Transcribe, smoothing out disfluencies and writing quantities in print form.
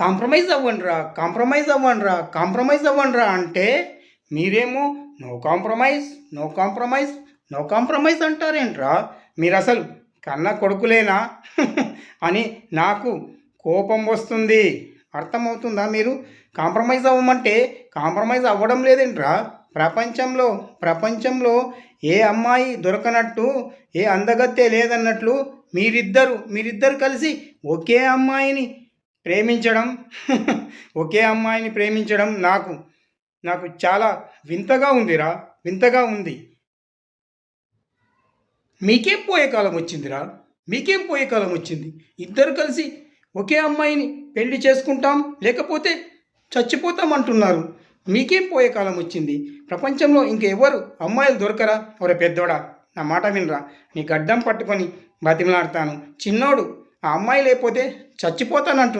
Compromise అవ్వండిరా, compromise అవ్వండిరా, compromise అవ్వండిరా అంటే మీరేమో no compromise, no compromise, no compromise అంటారేంట్రా? మీరు అసలు కన్న కొడుకులేనా అని నాకు కోపం వస్తుంది. అర్థమవుతుందా? మీరు కాంప్రమైజ్ అవ్వమంటే కాంప్రమైజ్ అవ్వడం లేదేంట్రా? ప్రపంచంలో ఏ అమ్మాయి దొరకనట్టు, ఏ అందగత్తే లేదన్నట్లు మీరిద్దరు కలిసి ఒకే అమ్మాయిని ప్రేమించడం ఒకే అమ్మాయిని ప్రేమించడం నాకు చాలా వింతగా ఉందిరా, వింతగా ఉంది. మీకేం పోయే కాలం వచ్చిందిరా? మీకేం పోయే కాలం వచ్చింది? ఇద్దరు కలిసి ఒకే అమ్మాయిని పెళ్లి చేసుకుంటాం, లేకపోతే చచ్చిపోతాం అంటున్నారు. మీకేం పోయే కాలం వచ్చింది? ప్రపంచంలో ఇంకెవరు అమ్మాయిలు దొరకరా? ఒరే పెద్దోడా, నా మాట వినరా, నీ గడ్డం పట్టుకొని బతిమలాడతాను. చిన్నోడు, ఆ అమ్మాయి లేకపోతే చచ్చిపోతానంటు